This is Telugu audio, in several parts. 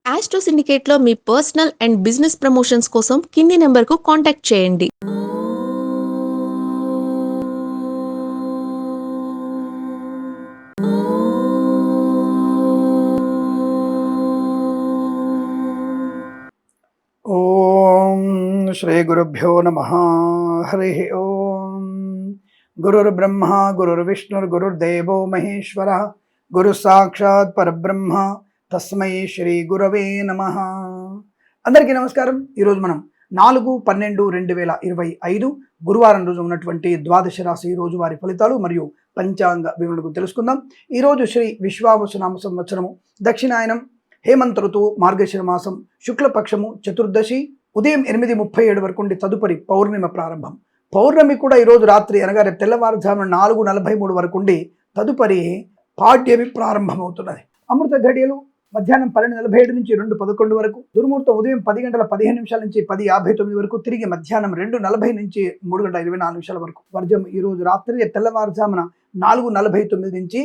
ఆస్ట్రో సిండికేట్లో మీ పర్సనల్ అండ్ బిజినెస్ ప్రమోషన్స్ కోసం కింది నెంబర్కు కాంటాక్ట్ చేయండి. ఓం శ్రీ గురుభ్యో నమః. హరి ఓం. గురుర్బ్రహ్మ గురుర్విష్ణుర్గురుర్దేవో మహేశ్వర గురు సాక్షాత్ పరబ్రహ్మ తస్మై శ్రీ గురవే నమః. అందరికీ నమస్కారం. ఈరోజు మనం 4/12/2025 గురువారం రోజు ఉన్నటువంటి ద్వాదశ రాశి రోజువారి ఫలితాలు మరియు పంచాంగ వివరణకు తెలుసుకుందాం. ఈరోజు శ్రీ విశ్వావసునామ సంవత్సరము దక్షిణాయనం, హేమంత ఋతువు, మార్గశిర మాసం, శుక్లపక్షము, చతుర్దశి, ఉదయం 8:37 వరకు ఉండి తదుపరి పౌర్ణిమ ప్రారంభం. పౌర్ణమి కూడా ఈరోజు రాత్రి అనగా రేపు తెల్లవారుజామున 4:43 వరకు ఉండి తదుపరి పాడ్యమి ప్రారంభమవుతున్నది. అమృత ఘడియలు మధ్యాహ్నం 12:47 నుంచి 2:11 వరకు, దుర్ముహూర్తం ఉదయం 10:15 నుంచి 10:59 వరకు, తిరిగి మధ్యాహ్నం 2:40 నుంచి 3:24 వరకు. వర్జం ఈరోజు రాత్రి తెల్లవారుజామున 4:49 నుంచి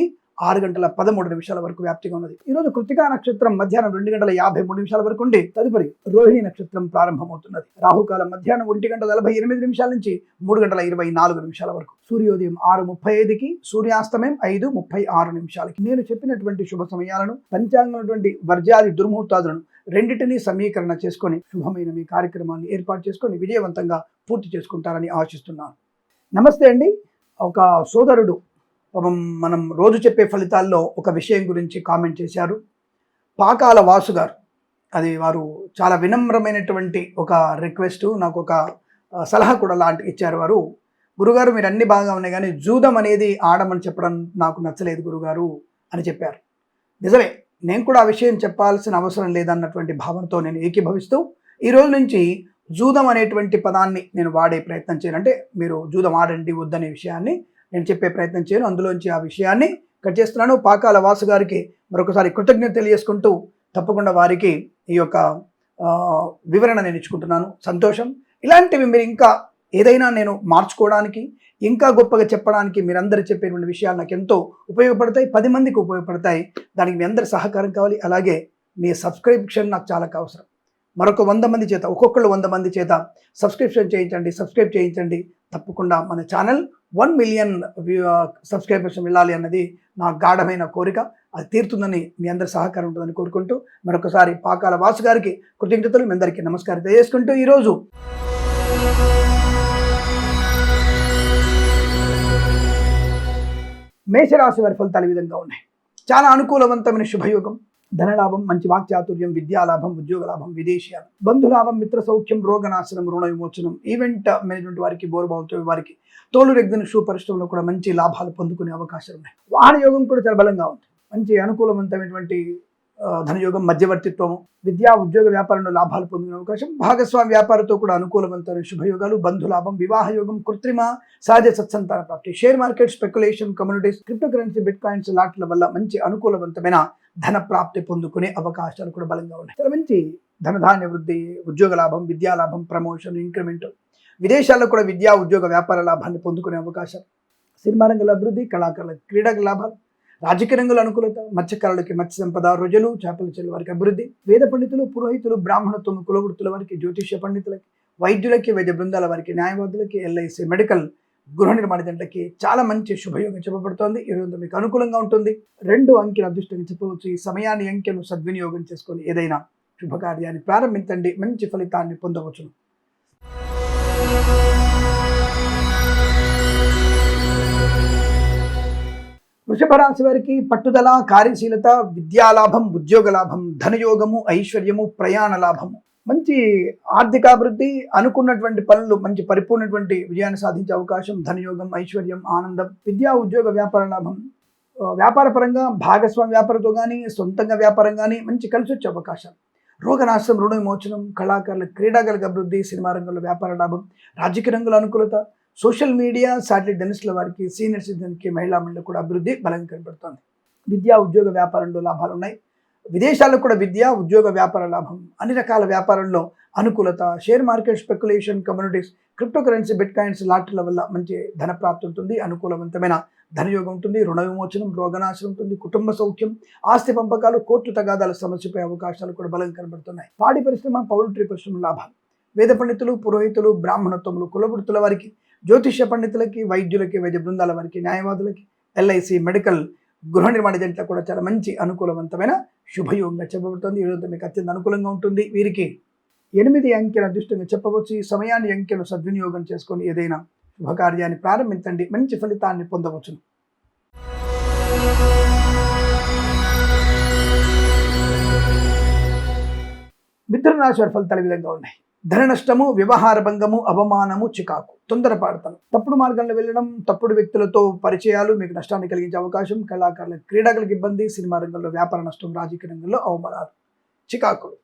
6:13 వరకు వ్యాప్తిగా ఉన్నది. ఈరోజు కృతికా నక్షత్రం మధ్యాహ్నం 2:53 వరకు ఉండి తదుపరి రోహిణి నక్షత్రం ప్రారంభమవుతున్నది. రాహుకాలం మధ్యాహ్నం 1:48 నుంచి 3:24 వరకు. సూర్యోదయం 6:35కి, సూర్యాస్తమయం 5:36. నేను చెప్పినటువంటి శుభ సమయాలను, పంచాంగం వర్జాది దుర్ముహూర్తాదులను రెండింటినీ సమీకరణ చేసుకొని శుభమైన మీ కార్యక్రమాన్ని ఏర్పాటు చేసుకొని విజయవంతంగా పూర్తి చేసుకుంటారని ఆశిస్తున్నాను. నమస్తే అండి. ఒక సోదరుడు మనం రోజు చెప్పే ఫలితాల్లో ఒక విషయం గురించి కామెంట్ చేశారు. పాకాల వాసు గారు, అది వారు చాలా వినమ్రమైనటువంటి ఒక రిక్వెస్ట్, నాకు ఒక సలహా కూడా లాంటి ఇచ్చారు. వారు, గురుగారు మీరు అన్ని బాగా ఉన్నాయి కానీ జూదం అనేది ఆడమని చెప్పడం నాకు నచ్చలేదు గురుగారు అని చెప్పారు. నిజమే, నేను కూడా ఆ విషయం చెప్పాల్సిన అవసరం లేదన్నటువంటి భావనతో నేను ఏకీభవిస్తూ ఈ రోజు నుంచి జూదం అనేటువంటి పదాన్ని నేను వాడే ప్రయత్నం చేయను. అంటే మీరు జూదం ఆడండి వద్దనే విషయాన్ని నేను చెప్పే ప్రయత్నం చేయను. అందులోంచి ఆ విషయాన్ని కట్ చేస్తున్నాను. పాకాల వాసు గారికి మరొకసారి కృతజ్ఞత తెలియజేసుకుంటూ తప్పకుండా వారికి ఈ యొక్క వివరణ నేను ఇచ్చుకుంటున్నాను. సంతోషం. ఇలాంటివి మీరు ఇంకా ఏదైనా నేను మార్చుకోవడానికి, ఇంకా గొప్పగా చెప్పడానికి మీరందరూ చెప్పేటువంటి విషయాలు నాకు ఎంతో ఉపయోగపడతాయి, 10 మందికి ఉపయోగపడతాయి. దానికి మీ అందరి సహకారం కావాలి. అలాగే మీ సబ్స్క్రిప్షన్ నాకు చాలా అవసరం. మరొక 100 మంది చేత, ఒక్కొక్కళ్ళు 100 మంది చేత సబ్స్క్రిప్షన్ చేయించండి, సబ్స్క్రైబ్ చేయించండి. తప్పకుండా మన ఛానల్ 1 మిలియన్ సబ్స్క్రైబర్స్ వెళ్ళాలి అన్నది నా గాఢమైన కోరిక. అది తీరుతుందని మీ అందరి సహకారం ఉంటుందని కోరుకుంటూ మరొకసారి పాకాల వాసు గారికి కృతజ్ఞతలు, మీ అందరికీ నమస్కారం తెలియజేసుకుంటూ ఈరోజు మేషరాశి వారి ఫలితాలు ఈ విధంగా ఉన్నాయి. చాలా అనుకూలవంతమైన శుభయోగం, ధనలాభం, మంచి వాక్చాతుర్యం, విద్యాలాభం, ఉద్యోగ లాభం, విదేశీయాలు, బంధులాభం, మిత్ర సౌఖ్యం, రోగనాశనం, రుణ విమోచనం, ఈవెంట్ మేనేజ్మెంట్ వారికి, బోర్బావుతో వారికి, తోలు రెగ్గిన షూ పరిశ్రమలో కూడా మంచి లాభాలు పొందుకునే అవకాశాలు ఉన్నాయి. వాహన యోగం కూడా చాలా బలంగా ఉంది. మంచి అనుకూలవంతమైనటువంటి ధనయోగం, మధ్యవర్తిత్వము, విద్యా ఉద్యోగ వ్యాపారంలో లాభాలు పొందుకునే అవకాశం, భాగస్వామి వ్యాపారంతో కూడా అనుకూలవంతమైన శుభయోగాలు, బంధులాభం, వివాహ యోగం, కృత్రిమ సహజ సత్సంతాన ప్రాప్తి, share market, speculation, communities, crypto currency, bit coins లాట్ల వల్ల మంచి అనుకూలవంతమైన ధన ప్రాప్తి పొందుకునే అవకాశాలు కూడా బలంగా ఉన్నాయి. చాలా మంచి ధనధాన్య వృద్ధి, ఉద్యోగ లాభం, విద్యా లాభం, ప్రమోషన్, ఇంక్రిమెంట్, విదేశాల్లో కూడా విద్యా ఉద్యోగ వ్యాపార లాభాన్ని పొందుకునే అవకాశం, సినిమా రంగుల అభివృద్ధి, కళాకారులకు క్రీడకు లాభాలు, రాజకీయ రంగుల అనుకూలత, మత్స్యకారులకి మత్స్య సంపద, రొజలు, చేపల చెల్లు వారికి అభివృద్ధి, వేద పండితులు, పురోహితులు, బ్రాహ్మణత్వం, కులవృత్తుల వారికి, జ్యోతిష్య పండితులకి, వైద్యులకి, వైద్య బృందాల వారికి, న్యాయవాదులకి, ఎల్ఐసి, మెడికల్, గృహ నిర్మాణ జంటకి చాలా మంచి శుభయోగం చెప్పబడుతోంది. ఈరోజు మీకు అనుకూలంగా ఉంటుంది. 2 అంకెల అదృష్టంగా చెప్పవచ్చు. ఈ సమయాన్ని, అంకెను సద్వినియోగం చేసుకొని ఏదైనా శుభకార్యాన్ని ప్రారంభించండి, మంచి ఫలితాన్ని పొందవచ్చును. వృషభ రాశి వారికి పట్టుదల, కార్యశీలత, విద్యాలాభం, ఉద్యోగ లాభం, ధనయోగము, ఐశ్వర్యము, ప్రయాణ లాభము, మంచి ఆర్థికాభివృద్ధి, అనుకున్నటువంటి పనులు మంచి పరిపూర్ణటువంటి విజయాన్ని సాధించే అవకాశం, ధనయోగం, ఐశ్వర్యం, ఆనందం, విద్యా ఉద్యోగ వ్యాపార లాభం, వ్యాపార పరంగా భాగస్వామి వ్యాపారంతో కానీ సొంతంగా వ్యాపారం కానీ మంచి కలిసి వచ్చే అవకాశం, రోగనాశనం, రుణ విమోచనం, కళాకారుల క్రీడాకారులకు అభివృద్ధి, సినిమా రంగంలో వ్యాపార లాభం, రాజకీయ రంగుల అనుకూలత, సోషల్ మీడియా, శాటిలైట్ డెనిస్ల వారికి, సీనియర్ సిటిజన్కి, మహిళా మండలి కూడా అభివృద్ధి బలంగా కనబడుతోంది. విద్యా ఉద్యోగ వ్యాపారంలో లాభాలు ఉన్నాయి. విదేశాల్లో కూడా విద్యా ఉద్యోగ వ్యాపార లాభం, అన్ని రకాల వ్యాపారంలో అనుకూలత, share market, speculation, communities, crypto currency, bit coins లాటరీల వల్ల మంచి ధన ప్రాప్తి ఉంటుంది. అనుకూలవంతమైన ధనయోగం ఉంటుంది, రుణ విమోచనం, రోగనాశనం ఉంటుంది, కుటుంబ సౌఖ్యం, ఆస్తి పంపకాలు, కోర్టు తగాదాల సమస్యపై అవకాశాలు కూడా బలంగా కనబడుతున్నాయి. పాడి పరిశ్రమ, పౌల్ట్రీ పరిశ్రమ లాభాలు. వేద పండితులు, పురోహితులు, బ్రాహ్మణత్వములు, కులవృత్తుల వారికి, జ్యోతిష్య పండితులకి, వైద్యులకి, వైద్య బృందాల వారికి, న్యాయవాదులకి, ఎల్ఐసి, మెడికల్, గృహ నిర్మాణ జంటలకు కూడా చాలా మంచి అనుకూలవంతమైన శుభయోగంగా చెప్పబడుతుంది. ఈరోజు మీకు అత్యంత అనుకూలంగా ఉంటుంది. వీరికి 8 అంకెల అదృష్టంగా చెప్పవచ్చు. ఈ సమయాన్ని అంకెను సద్వినియోగం చేసుకొని ఏదైనా శుభకార్యాన్ని ప్రారంభించండి, మంచి ఫలితాన్ని పొందవచ్చు. మిథున రాశి వారి ఫలితాలు ఈ విధంగా ఉన్నాయి. ధన నష్టము, వ్యవహార భంగము, అవమానము, చికాకు, తొందరపాటుతనం, తప్పుడు మార్గంలో వెళ్ళడం, తప్పుడు వ్యక్తులతో పరిచయాలు మీకు నష్టాన్ని కలిగించే అవకాశం, కళాకారులకు, క్రీడాకులకు ఇబ్బంది, సినిమా రంగంలో వ్యాపార నష్టం, రాజకీయ రంగంలో అవమానాలు, చికాకులు,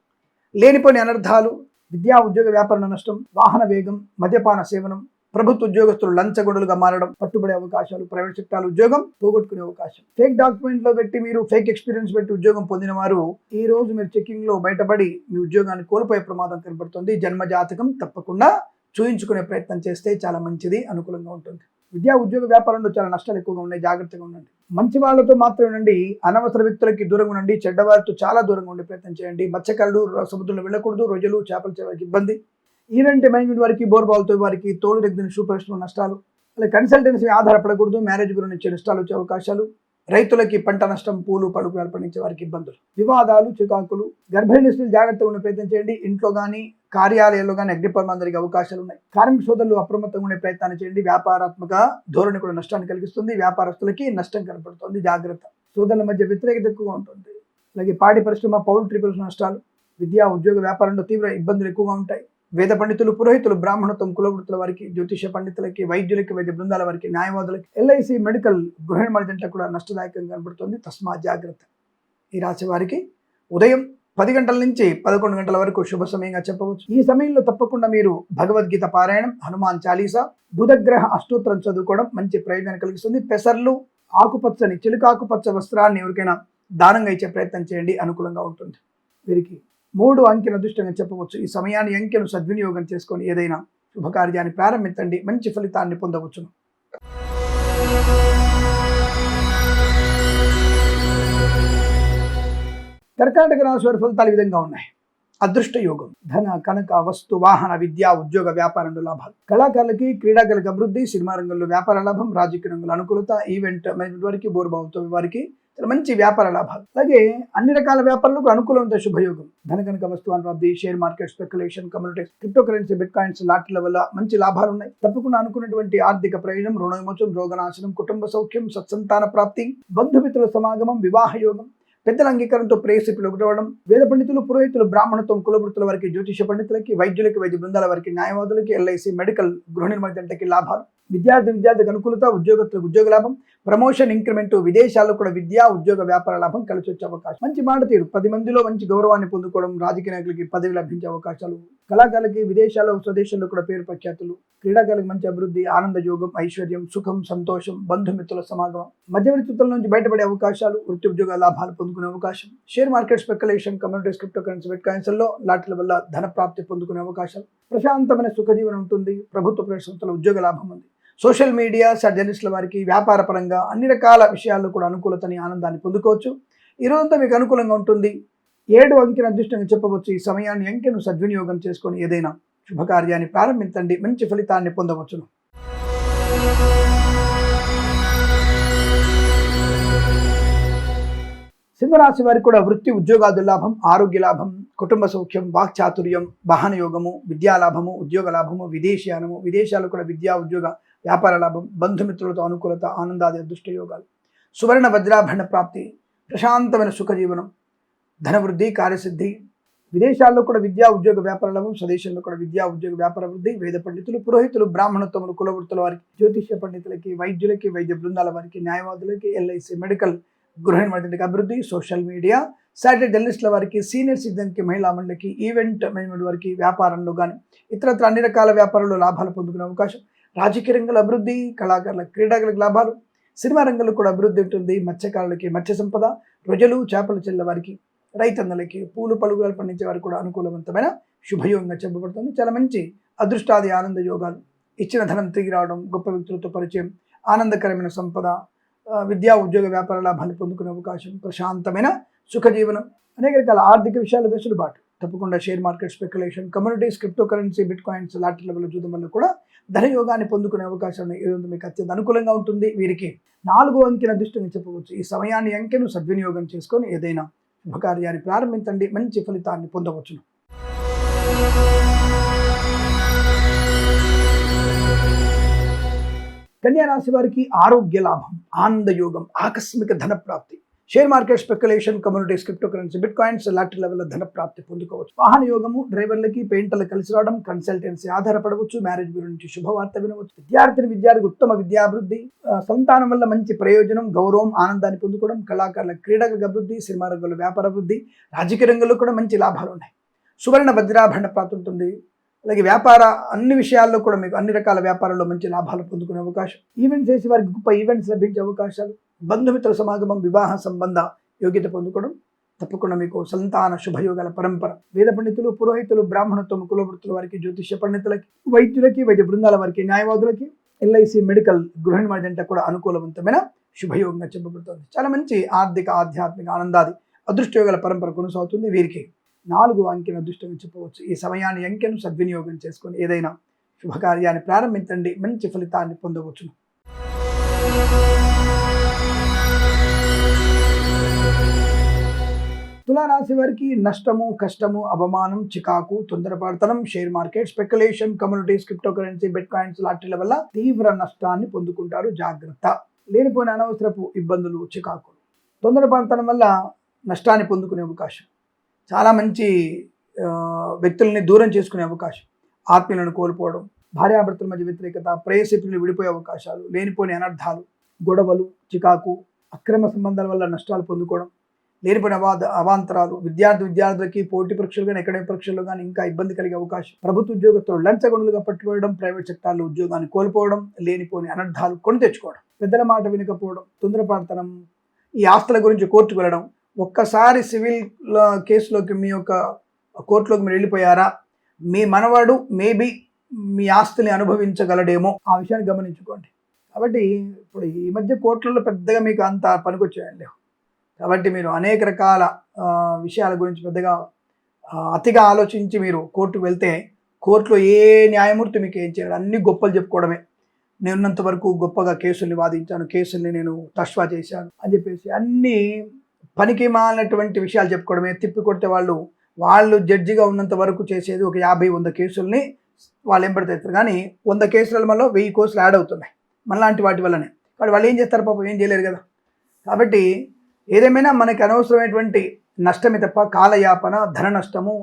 లేనిపోని అనర్థాలు, విద్యా ఉద్యోగ వ్యాపార నష్టం, వాహన వేగం, మద్యపాన సేవనం, ప్రభుత్వ ఉద్యోగస్తులు లంచగొండలుగా మారడం, పట్టుబడే అవకాశాలు, ప్రైవేట్ సెక్టార్ ఉద్యోగం పోగొట్టుకునే అవకాశం, ఫేక్ డాక్యుమెంట్లో పెట్టి మీరు ఫేక్ ఎక్స్పీరియన్స్ పెట్టి ఉద్యోగం పొందిన వారు ఈ రోజు మీరు చెకింగ్ లో బయటపడి మీ ఉద్యోగాన్ని కోల్పోయే ప్రమాదం కనబడుతుంది. జన్మ జాతకం తప్పకుండా చూయించుకునే ప్రయత్నం చేస్తే చాలా మంచిది, అనుకూలంగా ఉంటుంది. విద్యా ఉద్యోగ వ్యాపారంలో చాలా నష్టాలు ఎక్కువగా ఉన్నాయి, జాగ్రత్తగా ఉండండి. మంచి వాళ్ళతో మాత్రమే ఉండండి, అనవసర వ్యక్తులకి దూరంగా ఉండండి, చెడ్డవారితో చాలా దూరంగా ఉండే ప్రయత్నం చేయండి. మత్స్యకారులు సముద్రంలో వెళ్ళకూడదు, రొయ్యలు, చేపలు చేపలకి ఇబ్బంది. ఈవెంట్ మేనేజ్మెంట్ వారికి, బోర్బాల్తో వారికి, తోలు దగ్గర షూ పరిశ్రమ నష్టాలు, అలాగే కన్సల్టెన్సీ ఆధారపడకూడదు, మ్యారేజ్ గురించి నష్టాలు వచ్చే అవకాశాలు, రైతులకి పంట నష్టం, పూలు పడుకులు పండించే వారికి ఇబ్బందులు, వివాదాలు, చికాకులు, గర్భిణీ స్త్రీలు జాగ్రత్తగా ఉండే ప్రయత్నం చేయండి. ఇంట్లో కానీ కార్యాలయాల్లో కానీ అగ్ని ప్రమాదం జరిగే అవకాశాలు ఉన్నాయి. కార్మిక సోదరులు అప్రమత్తంగా ఉండే ప్రయత్నాన్ని చేయండి. వ్యాపారాత్మక ధోరణి కూడా నష్టాన్ని కలిగిస్తుంది, వ్యాపారస్తులకి నష్టం కనపడుతుంది, జాగ్రత్త. సోదరుల మధ్య వ్యతిరేకత ఎక్కువగా ఉంటుంది. అలాగే పాడి పరిశ్రమ, పౌల్ట్రీ పరిశ్రమ నష్టాలు, విద్యా ఉద్యోగ వ్యాపారంలో తీవ్ర ఇబ్బందులు ఎక్కువగా ఉంటాయి. వేద పండితులు, పురోహితులు, బ్రాహ్మణత్వం, కులవృత్తుల వారికి, జ్యోతిష పండితులకి, వైద్యులకి, వైద్య బృందాల వారికి, న్యాయవాదులకి, ఎల్ఐసి, మెడికల్, గృహ నిర్మాణ జంటలకు కూడా నష్టదాయకంగా కనబడుతుంది. తస్మా జాగ్రత్త. ఈ రాశి వారికి ఉదయం 10 గంటల నుంచి 11 గంటల వరకు శుభ సమయంగా చెప్పవచ్చు. ఈ సమయంలో తప్పకుండా మీరు భగవద్గీత పారాయణం, హనుమాన్ చాలీసా, బుధగ్రహ అష్టోత్తరం చదువుకోవడం మంచి ప్రయోజనాన్ని కలిగిస్తుంది. పెసర్లు, ఆకుపచ్చని, చిలుకాకుపచ్చ వస్త్రాన్ని ఎవరికైనా దానంగా ఇచ్చే ప్రయత్నం చేయండి, అనుకూలంగా ఉంటుంది. వీరికి 3 అంకెను అదృష్టంగా చెప్పవచ్చు. ఈ సమయాన్ని అంకెను సద్వినియోగం చేసుకొని ఏదైనా శుభకార్యాన్ని ప్రారంభించండి, మంచి ఫలితాన్ని పొందవచ్చును. కర్కాటక రాశి వారి ఫలితాలు ఈ విధంగా ఉన్నాయి. అదృష్ట యోగం, ధన, కనక, వస్తు, వాహన, విద్యా ఉద్యోగ వ్యాపారంలో లాభాలు, కళాకారులకి, క్రీడాకారులకు అభివృద్ధి, సినిమా రంగంలో వ్యాపార లాభం, రాజకీయ రంగంలో అనుకూలత, ఈవెంట్ మేనేజ్మెంట్ వారికి, బోర్బావుతో వారికి చాలా మంచి వ్యాపార లాభాలు. అలాగే అన్ని రకాల వ్యాపారాలకు అనుకూలమైన శుభయోగం, ధన, కనక, వస్తు, అనురాబ్ది, share market, speculation, communities, crypto currency, bit coins, లాటరీల వల్ల మంచి లాభాలు ఉన్నాయి. తప్పకుండా అనుకున్నటువంటి ఆర్థిక ప్రయోజనం, రుణ విమోచనం, రోగనాశనం, కుటుంబ సౌఖ్యం, సత్సంతాన ప్రాప్తి, బంధుమిత్రుల సమాగమం, వివాహ యోగం, పెద్దల అంగీకారంతో ప్రేయసి పిలువడం, వేద పండితులు, పురోహితులు, బ్రాహ్మణత్వం, కులవృత్తుల వారికి, జ్యోతిష పండితులకి, వైద్యులకి, వైద్య బృందాల వారికి, న్యాయవాదులకి, ఎల్ఐసి, మెడికల్, గృహ నిర్మాణ జంటకి లాభాలు, విద్యార్థికి అనుకూలత, ఉద్యోగస్తులకు ఉద్యోగ లాభం, ప్రమోషన్, ఇంక్రిమెంట్, విదేశాల్లో కూడా విద్యా ఉద్యోగ వ్యాపార లాభం కలిసి వచ్చే అవకాశం, మంచి మాట తీరు, 10 మందిలో మంచి గౌరవాన్ని పొందుకోవడం, రాజకీయ నాయకులకి పదవి లభించే అవకాశాలు, కళాకారులకి విదేశాల్లో, స్వదేశంలో కూడా పేరు ప్రఖ్యాతులు, క్రీడాకారులకు మంచి అభివృద్ధి, ఆనంద యోగం, ఐశ్వర్యం, సుఖం, సంతోషం, బంధుమిత్రుల సమాగమం, మధ్యవర్తిత్వం నుంచి బయటపడే అవకాశాలు, వృత్తి ఉద్యోగ లాభాలు పొందుకునే అవకాశం, share market, speculation, communities, crypto currency, bit coins లో లాటరీల వల్ల ధన ప్రాప్తి పొందుకునే అవకాశాలు, ప్రశాంతమైన సుఖజీవనం ఉంటుంది, ప్రభుత్వ ప్రవేశంలో ఉద్యోగ లాభం ఉంది. సోషల్ మీడియా, జర్నలిస్టుల వారికి వ్యాపార పరంగా అన్ని రకాల విషయాల్లో కూడా అనుకూలతని, ఆనందాన్ని పొందుకోవచ్చు. ఈ రోజంతా మీకు అనుకూలంగా ఉంటుంది. 7 అంకెను అదృష్టంగా చెప్పవచ్చు. ఈ సమయాన్ని అంకెను సద్వినియోగం చేసుకొని ఏదైనా శుభకార్యాన్ని ప్రారంభించండి, మంచి ఫలితాన్ని పొందవచ్చును. సింహరాశి వారికి కూడా వృత్తి ఉద్యోగాది లాభం, ఆరోగ్య లాభం, కుటుంబ సౌఖ్యం, వాక్చాతుర్యం, వాహన యోగము, విద్యా లాభము, ఉద్యోగ లాభము, విదేశీయానము, విదేశాలు కూడా విద్యా ఉద్యోగ వ్యాపార లాభం, బంధుమిత్రులతో అనుకూలత, ఆనందాది అదృష్ట యోగాలు, సువర్ణ వజ్రాభరణ ప్రాప్తి, ప్రశాంతమైన సుఖజీవనం, ధనవృద్ధి, కార్యసిద్ధి, విదేశాల్లో కూడా విద్యా ఉద్యోగ వ్యాపార లాభం, స్వదేశంలో కూడా విద్యా ఉద్యోగ వ్యాపార వృద్ధి, వేద పండితులు, పురోహితులు, బ్రాహ్మణత్వములు, కులవృత్తుల వారికి, జ్యోతిష్య పండితులకి, వైద్యులకి, వైద్య బృందాల వారికి, న్యాయవాదులకి, ఎల్ఐసి, మెడికల్, గృహ నిర్మాణ అభివృద్ధి, సోషల్ మీడియా, సాటిలైట్ జర్నలిస్టుల వారికి, సీనియర్ సిటిజన్కి, మహిళా మండలికి, ఈవెంట్ మేనేజ్మెంట్ వారికి, వ్యాపారంలో కానీ ఇతరత్ర అన్ని రకాల వ్యాపారాల్లో లాభాలు పొందుకునే అవకాశం, రాజకీయ రంగంలో అభివృద్ధి, కళాకారుల, క్రీడాకారులకు లాభాలు, సినిమా రంగంలో కూడా అభివృద్ధి ఉంటుంది. మత్స్యకారులకి మత్స్య సంపద, రొయ్యలు, చేపలు చెల్ల వారికి, రైతన్నలకి, పూలు పలుగులు పండించే వారికి కూడా అనుకూలవంతమైన శుభయోగంగా చెప్పబడుతుంది. చాలా మంచి అదృష్టాది ఆనంద యోగాలు, ఇచ్చిన ధనం తిరిగి రావడం, గొప్ప వ్యక్తులతో పరిచయం, ఆనందకరమైన సంపద, విద్యా ఉద్యోగ వ్యాపార లాభాన్ని పొందుకునే అవకాశం, ప్రశాంతమైన సుఖజీవనం, అనేక రకాల ఆర్థిక విషయాలు వెసులుబాటు. తప్పకుండా share market, speculation, communities, crypto currency, bit coins లాంటి లెవెల్ చూడడం వల్ల కూడా ధనయోగాన్ని పొందుకునే అవకాశం ఈరోజు మీకు అత్యంత అనుకూలంగా ఉంటుంది. వీరికి 4 అంకెన అదృష్టంగా చెప్పవచ్చు. ఈ సమయాన్ని అంకెను సద్వినియోగం చేసుకొని ఏదైనా శుభకార్యాన్ని ప్రారంభించండి, మంచి ఫలితాన్ని పొందవచ్చును. కన్యా రాశి వారికి ఆరోగ్య లాభం, ఆనందయోగం, ఆకస్మిక ధన ప్రాప్తి. Share market, speculation, communities, crypto currency, bit coins లాంటి లెవెల్లో ధన ప్రాప్తి పొందుకోవచ్చు. వాహన యోగము, డ్రైవర్లకి, పెయింటర్లకు కలిసి రావడం, కన్సల్టెన్సీ ఆధారపడవచ్చు, మ్యారేజ్ బ్యూరో నుంచి శుభవార్త వినవచ్చు. విద్యార్థికి ఉత్తమ విద్యాభివృద్ధి, సంతానం వల్ల మంచి ప్రయోజనం, గౌరవం, ఆనందాన్ని పొందుకోవడం. కళాకారుల క్రీడలకు అభివృద్ధి, సినిమా రంగంలో వ్యాపార అభివృద్ధి, రాజకీయ రంగంలో కూడా మంచి లాభాలు ఉన్నాయి. సువర్ణ వజ్రాభరణ ప్రాప్తి ఉంటుంది. అలాగే వ్యాపార అన్ని విషయాల్లో కూడా మీకు అన్ని రకాల వ్యాపారాల్లో మంచి లాభాలు పొందుకునే అవకాశం. ఈవెంట్స్ చేసే వారికి గొప్ప ఈవెంట్స్ లభించే అవకాశాలు, బంధుమిత్రుల సమాగమం, వివాహ సంబంధ యోగ్యత పొందుకోవడం. తప్పకుండా మీకు సంతాన శుభయోగాల పరంపర. వేద పండితులు, పురోహితులు, బ్రాహ్మణత్వం, కులవృత్తుల వారికి, జ్యోతిష్య పండితులకి, వైద్యులకి, వైద్య బృందాల వారికి, న్యాయవాదులకి, ఎల్ఐసి, మెడికల్, గృహిణి వారి కూడా అనుకూలవంతమైన శుభయోగంగా చెప్పబడుతుంది. చాలా మంచి ఆర్థిక, ఆధ్యాత్మిక, ఆనందాది అదృష్టయోగాల పరంపర కొనసాగుతుంది. వీరికి 4 అంకెను అదృష్టంగా చెప్పవచ్చు. ఈ సమయాన్ని అంకెను సద్వినియోగం చేసుకొని ఏదైనా శుభకార్యాన్ని ప్రారంభించండి, మంచి ఫలితాన్ని పొందవచ్చును. తులారాశి వారికి నష్టము, కష్టము, అవమానం, చికాకు, తొందరపాటుతనం, share market, speculation, communities, crypto currency, bit coins లాంటి వల్ల తీవ్ర నష్టాన్ని పొందుకుంటారు. జాగ్రత్త. లేనిపోయిన అనవసరపు ఇబ్బందులు, చికాకులు, తొందరపాటుతనం వల్ల నష్టాన్ని పొందుకునే అవకాశం. చాలా మంచి వ్యక్తుల్ని దూరం చేసుకునే అవకాశం, ఆత్మీయులను కోల్పోవడం, భార్యాభర్తల మధ్య వ్యతిరేకత, ప్రేయసితులు విడిపోయే అవకాశాలు, లేనిపోని అనర్థాలు, గొడవలు, చికాకు, అక్రమ సంబంధాల వల్ల నష్టాలు పొందుకోవడం, లేనిపోయిన అవాంతరాలు, విద్యార్థులకి పోటీ పరీక్షలు కానీ, అకాడమిక్ పరీక్షల్లో కానీ ఇంకా ఇబ్బంది కలిగే అవకాశం, ప్రభుత్వ ఉద్యోగస్తులు లంచగొండలుగా పట్టుకోవడం, ప్రైవేట్ సెక్టార్లో ఉద్యోగాన్ని కోల్పోవడం, లేనిపోని అనర్థాలు కొని తెచ్చుకోవడం, పెద్దల మాట వినకపోవడం, తొందరపాటుతనం, ఈ ఆస్తుల గురించి కోర్టుకు వెళ్ళడం. ఒక్కసారి సివిల్ కేసులోకి మీ యొక్క కోర్టులోకి మీరు వెళ్ళిపోయారా, మీ మనవాడు మేబీ మీ ఆస్తిని అనుభవించగలడేమో, ఆ విషయాన్ని గమనించుకోండి. కాబట్టి ఇప్పుడు ఈ మధ్య కోర్టులలో పెద్దగా మీకు అంత పనికొచ్చేయండి. కాబట్టి మీరు అనేక రకాల విషయాల గురించి పెద్దగా అతిగా ఆలోచించి మీరు కోర్టుకు వెళ్తే, కోర్టులో ఏ న్యాయమూర్తి మీకు ఏం చేయడు, అన్ని గొప్పలు చెప్పుకోవడమే. నేనున్నంత వరకు గొప్పగా కేసుల్ని వాదించాను, కేసుల్ని నేను తష్వా చేశాను అని చెప్పేసి అన్నీ పనికి మాలినటువంటి విషయాలు చెప్పుకోవడమే. తిప్పి కొడితే వాళ్ళు జడ్జిగా ఉన్నంత వరకు చేసేది ఒక 50-100 కేసుల్ని వాళ్ళు ఎంబడతారు. కానీ 100 కేసుల వల్ల 1000 కేసులు యాడ్ అవుతున్నాయి మనలాంటి వాటి వల్లనే. కాబట్టి వాళ్ళు ఏం చేస్తారు పాపం, ఏం చేయలేరు కదా. కాబట్టి ఏదేమైనా మనకి అనవసరమైనటువంటి నష్టమే తప్ప కాలయాపన, ధన నష్టము,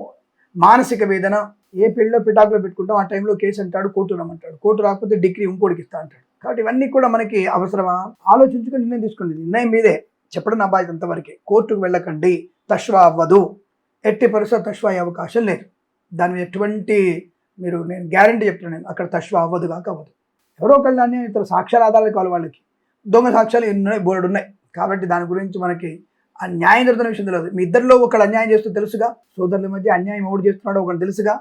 మానసిక వేదన. ఏ పెళ్ళిలో పిటాకులో పెట్టుకుంటాం, ఆ టైంలో కేసు అంటాడు, కోర్టు రమ్మంటాడు, కోర్టు రాకపోతే డిగ్రీ ఇంకోటికి ఇస్తా అంటాడు. కాబట్టి ఇవన్నీ కూడా మనకి అవసరమా, ఆలోచించుకొని నిర్ణయం తీసుకోండి. నిర్ణయం మీదే, చెప్పడం నా బాధ్యత అంతవరకే. కోర్టుకు వెళ్ళకండి, తష్వా అవ్వదు, ఎట్టి పరిస్థితుల్లో తష్వా అయ్యే అవకాశం లేదు. దాని మీద ఎటువంటి నేను గ్యారంటీ చెప్తున్నాను, అక్కడ తష్వా అవ్వదు కాక అవ్వదు. ఎవరో ఒకళ్ళని ఇతర సాక్ష్యాల ఆధారాలు కావాలి, వాళ్ళకి దొంగ సాక్ష్యాలు ఎన్నో బోర్డు ఉన్నాయి. కాబట్టి దాని గురించి మనకి ఆ న్యాయం జరుగుతున్న విషయం తెలియదు. మీ ఇద్దరిలో ఒకళ్ళు అన్యాయం చేస్తూ తెలుసుగా, సోదరుల మధ్య అన్యాయం ఎవడు చేస్తున్నాడో ఒకటి తెలుసుగా.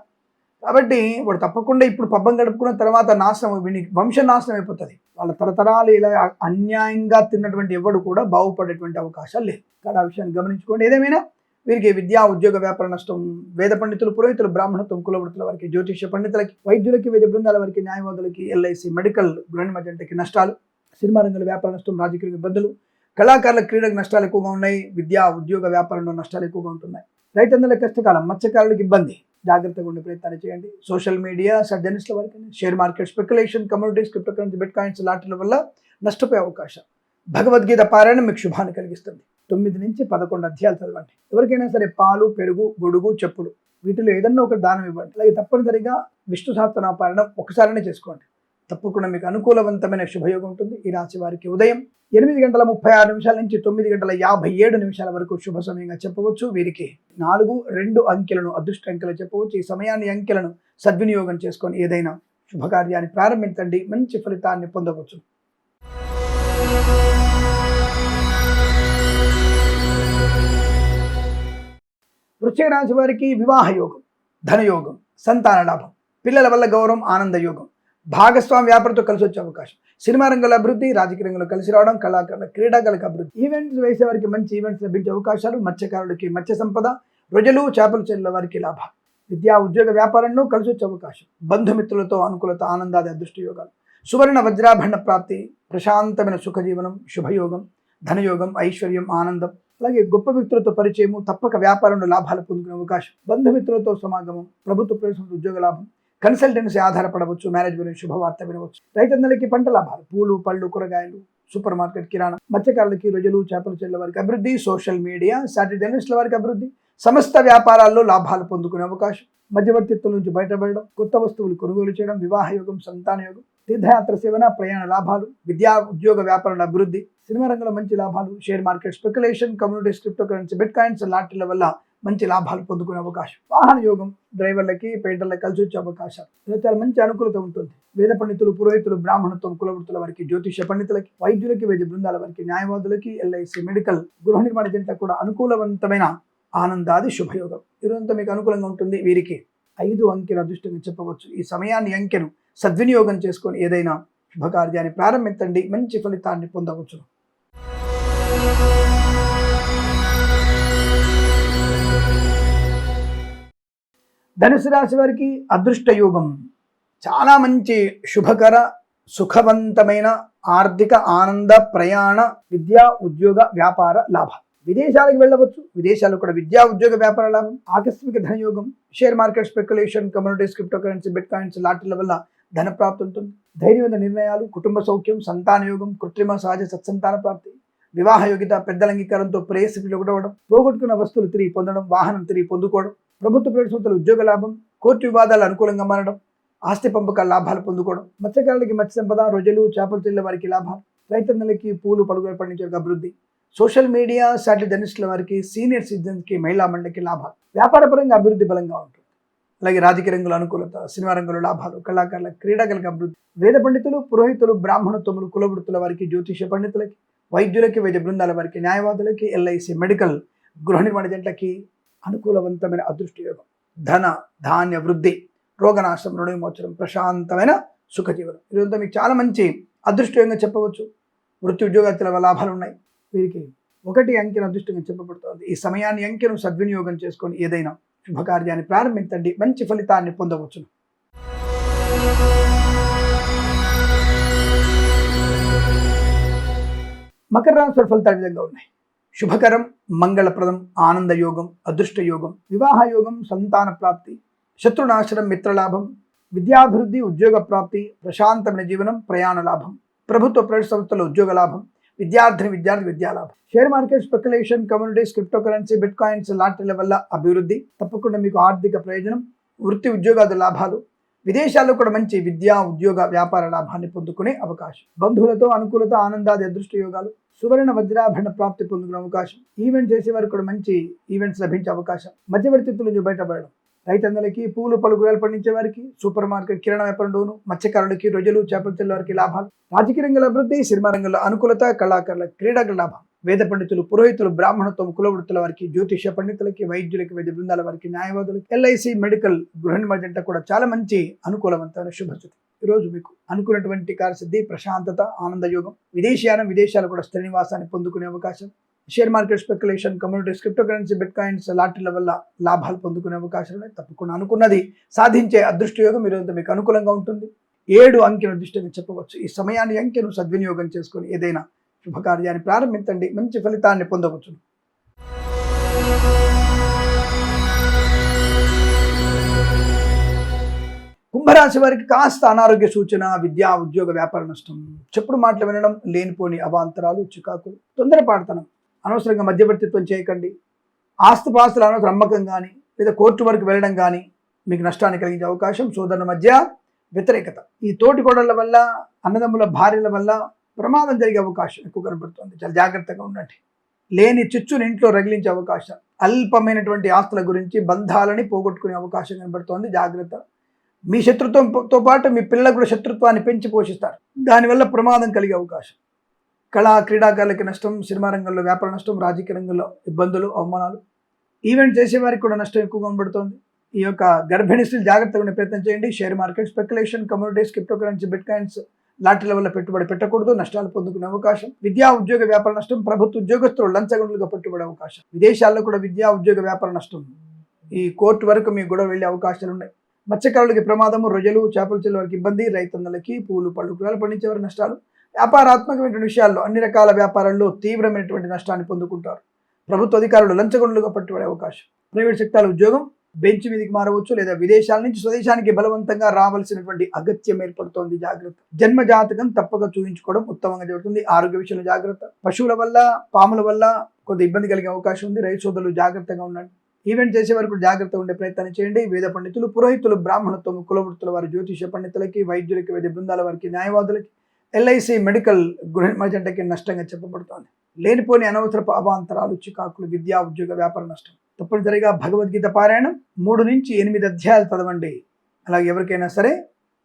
కాబట్టి వాడు తప్పకుండా ఇప్పుడు పబ్బం గడుపుకున్న తర్వాత నాశనం, వంశం నాశనం అయిపోతుంది. వాళ్ళ తరతరాలు ఇలా అన్యాయంగా తిన్నటువంటి ఎవడు కూడా బాగుపడేటువంటి అవకాశాలు లేదు. కానీ ఆ విషయాన్ని గమనించుకోండి. ఏదేమైనా వీరికి విద్యా, ఉద్యోగ, వ్యాపార నష్టం, వేద పండితులు, పురోహితులు, బ్రాహ్మణత్వం, కులవృత్తుల వారికి, జ్యోతిష్య పండితులకి, వైద్యులకి, వైద్య బృందాల వారికి, న్యాయవాదులకి, ఎల్ఐసి, మెడికల్, గృహిణి మధ్యంటకి నష్టాలు, సినిమా రంగంలో వ్యాపార నష్టం, రాజకీయ ఇబ్బందులు, కళాకారుల క్రీడకు నష్టాలు ఎక్కువగా ఉన్నాయి. విద్యా, ఉద్యోగ, వ్యాపారంలో నష్టాలు ఎక్కువగా ఉంటున్నాయి. రైతన్నల కష్టకాలం, మత్స్యకారులకు ఇబ్బంది. జాగ్రత్తగా ఉండే ప్రయత్నాలు చేయండి. సోషల్ మీడియా, జర్నలిస్టుల వరకు, share market, speculation, communities, crypto currency, bit coins లాంటి వల్ల నష్టపోయే అవకాశం. భగవద్గీత పారాయణం మీకు శుభాన్ని కలిగిస్తుంది. 9 నుంచి 11 అధ్యాయాలు చదవండి. ఎవరికైనా సరే పాలు, పెరుగు, గొడుగు, చెప్పులు వీటిలో ఏదన్నా ఒక దానం ఇవ్వండి. అలాగే తప్పనిసరిగా విష్ణు సహస్రనామ పారాయణం ఒకసారినే చేసుకోండి. తప్పకుండా మీకు అనుకూలవంతమైన శుభయోగం ఉంటుంది. ఈ రాశి వారికి ఉదయం 8:36 నుంచి 9:57 వరకు శుభ సమయంగా చెప్పవచ్చు. వీరికి 4, 2 అంకెలను అదృష్ట అంకెలు చెప్పవచ్చు. ఈ సమయాన్ని, అంకెలను సద్వినియోగం చేసుకొని ఏదైనా శుభకార్యాన్ని ప్రారంభించండి, మంచి ఫలితాన్ని పొందవచ్చు. వృశ్చిక రాశి వారికి వివాహ యోగం, ధనయోగం, సంతాన లాభం, పిల్లల వల్ల గౌరవం, ఆనంద యోగం, భాగస్వామి వ్యాపారంతో కలిసి వచ్చే అవకాశం, సినిమా రంగంలో అభివృద్ధి, రాజకీయ రంగంలో కలిసి రావడం, కళాకారుల క్రీడాకారులకు అభివృద్ధి. ఈవెంట్స్ వేసేవారికి మంచి ఈవెంట్స్ లభించే అవకాశాలు, మత్స్యకారులకి మత్స్య సంపద, రొయ్యలు చేపల చెరువుల వారికి లాభాలు, విద్యా ఉద్యోగ వ్యాపారంలో కలిసి వచ్చే అవకాశం, బంధుమిత్రులతో అనుకూలత, ఆనందాది అదృష్ట యోగాలు, సువర్ణ వజ్రాభరణ ప్రాప్తి, ప్రశాంతమైన సుఖజీవనం, శుభయోగం, ధనయోగం, ఐశ్వర్యం, ఆనందం, అలాగే గొప్ప వ్యక్తులతో పరిచయము, తప్పక వ్యాపారంలో లాభాలు పొందుకునే అవకాశం, బంధుమిత్రులతో సమాగమం, ప్రభుత్వ ప్రవేశం ఉద్యోగ లాభం, కన్సల్టెన్సీ ఆధారపడవచ్చు, మ్యారేజ్ గురించి శుభవార్త వినవచ్చు, రైతన్నలకి పంట లాభాలు, పూలు పళ్ళు కూరగాయలు, సూపర్ మార్కెట్ కిరాణా, మత్స్యకారులకి రొయ్యలు చేపల చెరువుల వారికి అభివృద్ధి, సోషల్ మీడియా సాటిలైట్ల వారికి అభివృద్ధి, సమస్త వ్యాపారాల్లో లాభాలు పొందుకునే అవకాశం, మధ్యవర్తిత్వం నుంచి బయటపడడం, కొత్త వస్తువులు కొనుగోలు చేయడం, వివాహ యోగం, సంతాన యోగం, తీర్థయాత్ర సేవన, ప్రయాణ లాభాలు, విద్యా ఉద్యోగ వ్యాపారాల అభివృద్ధి, సినిమా రంగంలో మంచి లాభాలు, share market speculation, communities, crypto currency, bit coins, లాటరీల వల్ల మంచి లాభాలు పొందుకునే అవకాశం, వాహన యోగం, డ్రైవర్లకి పెయింటర్లకు కలిసి వచ్చే అవకాశాలు, ఇలా చాలా మంచి అనుకూలత ఉంటుంది. వేద పండితులు, పురోహితులు, బ్రాహ్మణత్వం, కులవృత్తుల వారికి, జ్యోతిష పండితులకి, వైద్యులకి, వైద్య బృందాల వారికి, న్యాయవాదులకి, ఎల్ఐసి, మెడికల్, గృహ నిర్మాణ జంట కూడా అనుకూలవంతమైన ఆనందాది శుభయోగం. ఇదంతా మీకు అనుకూలంగా ఉంటుంది. వీరికి 5 అంకెల అదృష్టంగా చెప్పవచ్చు. ఈ సమయాన్ని అంకెను సద్వినియోగం చేసుకొని ఏదైనా శుభకార్యాన్ని ప్రారంభించండి, మంచి ఫలితాన్ని పొందవచ్చు. ధనుసు రాశి వారికి అదృష్ట యోగం, చాలా మంచి శుభకర సుఖవంతమైన ఆర్థిక ఆనంద ప్రయాణ, విద్యా ఉద్యోగ వ్యాపార లాభం, విదేశాలకు వెళ్ళవచ్చు, విదేశాల్లో కూడా విద్యా ఉద్యోగ వ్యాపార లాభం, ఆకస్మిక ధనయోగం, share market speculation, communities, crypto currency, bit coins, లాటరీల వల్ల ధన ప్రాప్తి ఉంటుంది. ధైర్యమైన నిర్ణయాలు, కుటుంబ సౌఖ్యం, సంతాన యోగం, కృత్రిమ సహజ సత్సంతాన ప్రాప్తి, వివాహ యోగ్యత, పెద్దల అంగీకారంతో ప్రేయసిపిలు ఒకటవడం, పోగొట్టుకున్న వస్తువులు తిరిగి పొందడం, వాహనం తిరిగి పొందుకోవడం, ప్రభుత్వ ప్రవేశంతో ఉద్యోగ లాభం, కోర్టు వివాదాలు అనుకూలంగా మారడం, ఆస్తి పంపకాల లాభాలు పొందుకోవడం, మత్స్యకారులకి మత్స్య సంపద, రొయ్యలు చేపల చెరువుల వారికి లాభాలు, రైతన్నలకి పూలు పడుగులు పండించే అభివృద్ధి, సోషల్ మీడియా సాటిలైట్ల వారికి, సీనియర్ సిటిజన్స్కి, మహిళా మండలికి లాభాలు, వ్యాపారపరంగా అభివృద్ధి బలంగా ఉంటుంది. అలాగే రాజకీయ రంగంలో అనుకూలత, సినిమా రంగంలో లాభాలు, కళాకారుల క్రీడాకారులకు అభివృద్ధి, వేద పండితులు, పురోహితులు, బ్రాహ్మణత్వములు, కులవృత్తుల వారికి, జ్యోతిష పండితులకి, వైద్యులకి, వైద్య బృందాల వారికి, న్యాయవాదులకి, ఎల్ఐసి, మెడికల్, గృహ నిర్మాణ జంటలకి అనుకూలవంతమైన అదృష్ట యోగం, ధన ధాన్య వృద్ధి, రోగనాశనం, రుణ విమోచనం, ప్రశాంతమైన సుఖజీవనం. ఇదంతా మీకు చాలా మంచి అదృష్టంగా చెప్పవచ్చు. వృత్తి ఉద్యోగాల లాభాలు ఉన్నాయి. వీరికి 1 అంకెను అదృష్టంగా చెప్పబడుతోంది. ఈ సమయాన్ని అంకెను సద్వినియోగం చేసుకొని ఏదైనా శుభకార్యాన్ని ప్రారంభించండి, మంచి ఫలితాన్ని పొందవచ్చును. మకర రాశి ఫలితాలు విధంగా ఉన్నాయి. శుభకరం, మంగళప్రదం, ఆనంద యోగం, అదృష్ట యోగం, వివాహ యోగం, సంతాన ప్రాప్తి, శత్రునాశనం, మిత్రలాభం, విద్యాభివృద్ధి, ఉద్యోగ ప్రాప్తి, ప్రశాంతమైన జీవనం, ప్రయాణ లాభం, ప్రభుత్వ ప్రైవేట్ సంస్థల ఉద్యోగ లాభం, విద్యార్థి విద్యాలాభం, share market speculation, communities, crypto currency, bit coins, లాటరీల వల్ల అభివృద్ధి, తప్పకుండా మీకు ఆర్థిక ప్రయోజనం, వృత్తి ఉద్యోగాది లాభాలు, విదేశాల్లో కూడా మంచి విద్యా ఉద్యోగ వ్యాపార లాభాన్ని పొందుకునే అవకాశం, బంధువులతో అనుకూలత, ఆనందాది అదృష్ట యోగాలు, సువర్ణ వజ్రాభరణ ప్రాప్తి పొందుకునే అవకాశం, ఈవెంట్ చేసే వారికి కూడా మంచి ఈవెంట్స్ లభించే అవకాశం, మధ్యవర్తిత్వం నుంచి బయటపడడం, రైతన్నలకి, పూలు పలుకురాలు పండించే వారికి, సూపర్ మార్కెట్ కిరాణా వ్యాపారంలోను, మత్స్యకారులకి, రొయ్యలు చేపల చెరువుల వారికి లాభాలు, రాజకీయ రంగంలో అభివృద్ధి, సినిమా రంగంలో అనుకూలత, కళాకారుల క్రీడాకుల లాభం, వేద పండితులు, పురోహితులు, బ్రాహ్మణత్వం, కులవృత్తుల వారికి, జ్యోతిష పండితులకి, వైద్యులకి, వైద్య బృందాల వారికి, న్యాయవాదులకి, ఎల్ఐసి, మెడికల్, గృహ నిర్మాణ జంట కూడా చాలా మంచి అనుకూలవంతమైన శుభస్థితి. ఈరోజు మీకు అనుకున్నటువంటి కార్యసిద్ధి, ప్రశాంతత, ఆనందయోగం, విదేశీయానం, విదేశాలు కూడా స్థిర నివాసాన్ని పొందుకునే అవకాశం, share market speculation, communities, crypto currency, bit coins, లాటరీల వల్ల లాభాలు పొందుకునే అవకాశాలు ఉన్నాయి. తప్పకుండా అనుకున్నది సాధించే అదృష్ట యోగం ఈరోజు మీకు అనుకూలంగా ఉంటుంది. 7 అంకెను అదృష్టంగా చెప్పవచ్చు. ఈ సమయాన్ని అంకెను సద్వినియోగం చేసుకొని ఏదైనా శుభకార్యాన్ని ప్రారంభించండి, మంచి ఫలితాన్ని పొందవచ్చు. కుంభరాశి వారికి కాస్త అనారోగ్య సూచన, విద్యా ఉద్యోగ వ్యాపార నష్టం, చెప్పుడు మాటలు వినడం, లేనిపోని అవాంతరాలు, చికాకులు, తొందరపాటుతనం, అనవసరంగా మధ్యవర్తిత్వం చేయకండి, ఆస్తిపాస్తుల అనవసర అమ్మకం కానీ లేదా కోర్టు వరకు వెళ్ళడం కానీ మీకు నష్టాన్ని కలిగించే అవకాశం, సోదరుల మధ్య వ్యతిరేకత, ఈ తోటి కోడళ్ళ వల్ల, అన్నదమ్ముల భార్యల వల్ల ప్రమాదం జరిగే అవకాశం ఎక్కువ కనబడుతుంది. చాలా జాగ్రత్తగా ఉండండి. లేని చిచ్చుని ఇంట్లో రగిలించే అవకాశం, అల్పమైనటువంటి ఆస్తుల గురించి బంధాలని పోగొట్టుకునే అవకాశం కనబడుతోంది. జాగ్రత్త. మీ శత్రుత్వంతో పాటు మీ పిల్లలకు కూడా శత్రుత్వాన్ని పెంచి పోషిస్తారు. దానివల్ల ప్రమాదం కలిగే అవకాశం. కళా క్రీడాకారులకి నష్టం, సినిమా రంగంలో వ్యాపార నష్టం, రాజకీయ రంగంలో ఇబ్బందులు, అవమానాలు, ఈవెంట్ చేసేవారికి కూడా నష్టం ఎక్కువ కనబడుతోంది. ఈ యొక్క గర్భిణీ స్త్రీలు జాగ్రత్తగా ఉండే ప్రయత్నం చేయండి. Share market speculation, communities, crypto currency, bit coins, లాటరీల వల్ల పెట్టుబడి పెట్టకూడదు, నష్టాలు పొందుకునే అవకాశం. విద్యా ఉద్యోగ వ్యాపార నష్టం. ప్రభుత్వ ఉద్యోగస్తులు లంచగొండులుగా పట్టుబడే అవకాశం. విదేశాల్లో కూడా విద్యా ఉద్యోగ వ్యాపార నష్టం. ఈ కోర్టు వరకు మీ గొడవ వెళ్ళే అవకాశాలు ఉన్నాయి. మత్స్యకారులకి ప్రమాదము. రొయ్యలు చేపల చెల్లు వారికి ఇబ్బంది. రైతన్నలకి పూలు పళ్ళు కూరలు పండించే వారి నష్టాలు. వ్యాపారాత్మకమైన విషయాల్లో అన్ని రకాల వ్యాపారాల్లో తీవ్రమైనటువంటి నష్టాన్ని పొందుకుంటారు. ప్రభుత్వ అధికారులు లంచగొండులుగా పట్టుబడే అవకాశం. ప్రైవేట్ సెక్టార్ ఉద్యోగం బెంచ్ మీదకి మారవచ్చు, లేదా విదేశాల నుంచి స్వదేశానికి బలవంతంగా రావాల్సినటువంటి అగత్యం ఏర్పడుతోంది. జాగ్రత్త. జన్మ జాతకం తప్పక చూపించుకోవడం ఉత్తమంగా జరుగుతుంది. ఆరోగ్య విషయంలో జాగ్రత్త. పశువుల వల్ల పాముల వల్ల కొంత ఇబ్బంది కలిగే అవకాశం ఉంది. రైతు సోదరులు జాగ్రత్తగా ఉండండి. ఈవెంట్ చేసే వరకు జాగ్రత్తగా ఉండే ప్రయత్నం చేయండి. వేద పండితులు, పురోహితులు, బ్రాహ్మణత్వం, కులవృత్తుల వారి, జ్యోతిష పండితులకి, వైద్యులకి, వైద్య బృందాల వారికి, న్యాయవాదులకి, ఎల్ఐసి మెడికల్ గృహ మజంటకి నష్టంగా చెప్పబడుతోంది. లేనిపోని అనవసరపు అవాంతరాలు, చికాకులు, విద్యా ఉద్యోగ వ్యాపార నష్టం. తప్పనిసరిగా భగవద్గీత పారాయణం 3 నుంచి 8 అధ్యాయాలు చదవండి. అలాగే ఎవరికైనా సరే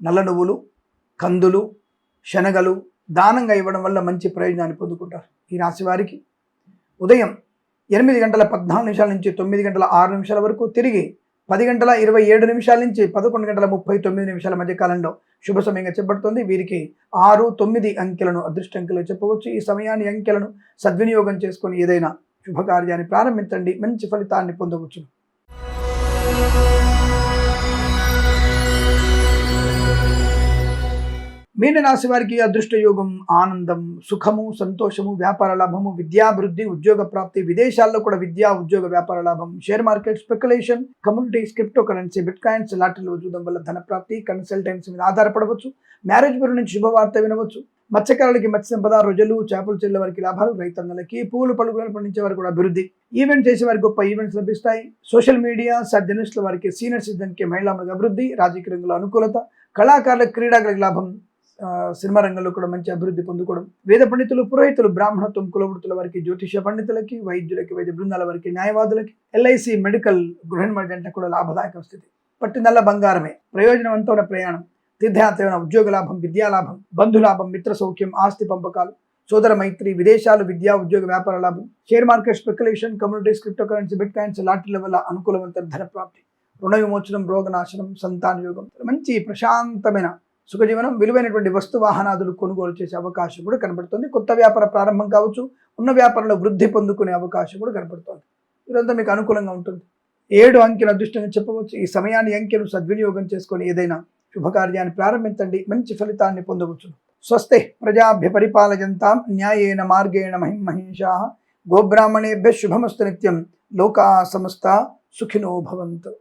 నల్ల నువ్వులు, కందులు, శనగలు దానంగా ఇవ్వడం వల్ల మంచి ప్రయోజనాన్ని పొందుకుంటారు. ఈ రాశి వారికి ఉదయం 8:14 నుంచి 9:06 వరకు, తిరిగి 10:27 నుంచి 11:39 మధ్య కాలంలో శుభ సమయంగా చెప్పబడుతుంది. వీరికి 6, 9 అంకెలను అదృష్ట అంకెలు చెప్పవచ్చు. ఈ సమయాన్ని అంకెలను సద్వినియోగం చేసుకొని ఏదైనా శుభకార్యాన్ని ప్రారంభించండి. మంచి ఫలితాన్ని పొందవచ్చు. మీనరాశి వారికి అదృష్ట యోగం, ఆనందం, సుఖము, సంతోషము, వ్యాపార లాభము, విద్యాభివృద్ధి, ఉద్యోగ ప్రాప్తి, విదేశాల్లో కూడా విద్యా ఉద్యోగ వ్యాపార లాభం, share market, speculation, communities, crypto currency, bit coins, లాటరీలు చూడడం వల్ల ధన ప్రాప్తి, కన్సల్టెన్సీ మీద ఆధారపడవచ్చు. మ్యారేజ్ బ్యూరో నుంచి శుభవార్త వినవచ్చు. మత్స్యకారులకి మత్స్య సంపద, రొయ్యలు చేపల చెల్లె వారికి లాభాలు, రైతన్నలకి పూలు పలుకులు పండించే వారికి కూడా అభివృద్ధి, ఈవెంట్ చేసే వారికి గొప్ప ఈవెంట్స్ లభిస్తాయి. సోషల్ మీడియా జర్నలిస్టుల వారికి, సీనియర్ సిటిజన్కి, మహిళలకు అభివృద్ధి, రాజకీయ రంగంలో అనుకూలత, కళాకారులకు, క్రీడాకారులకు లాభం, సినిమా రంగంలో కూడా మంచి అభివృద్ధి పొందుకోవడం. వేద పండితులు, పురోహితులు, బ్రాహ్మణత్వం, కులవృత్తుల వారికి, జ్యోతిష పండితులకి, వైద్యులకి, వైద్య బృందాల వారికి, న్యాయవాదులకి, ఎల్ఐసి మెడికల్ గృహ మజంట కూడా లాభదాయక స్థితి. పట్టినల్ల బంగారమే. ప్రయోజనవంతమైన ప్రయాణం, తీర్థయాత్ర, ఉద్యోగ లాభం, విద్యా లాభం, బంధు లాభం, మిత్ర సౌఖ్యం, ఆస్తి పంపకాలు, సోదర మైత్రి, విదేశాలు, విద్యా ఉద్యోగ వ్యాపార లాభం, share market, speculation, communities, crypto currency, bit coins, లాటరీల వల్ల అనుకూలవంతమైన ధన ప్రాప్తి, రుణ విమోచనం, రోగనాశనం, సంతాన యోగం, మంచి ప్రశాంతమైన సుఖజీవనం, విలువైనటువంటి వస్తు వాహనాదులు కొనుగోలు చేసే అవకాశం కూడా కనబడుతుంది. కొత్త వ్యాపార ప్రారంభం కావచ్చు, ఉన్న వ్యాపారంలో వృద్ధి పొందుకునే అవకాశం కూడా కనబడుతుంది. ఇదంతా మీకు అనుకూలంగా ఉంటుంది. 7 అంకెల అదృష్టంగా చెప్పవచ్చు. ఈ సమయాన్ని అంకెను సద్వినియోగం చేసుకొని ఏదైనా శుభకార్యాన్ని ప్రారంభించండి. మంచి ఫలితాన్ని పొందవచ్చు. స్వస్తి ప్రజాభ్య పరిపాలయంతాం న్యాయేన మార్గేణ మహిషాః. గోబ్రాహ్మణేభ్యః శుభమస్తు నిత్యం. లోకా సమస్తా సుఖినో భవంతు.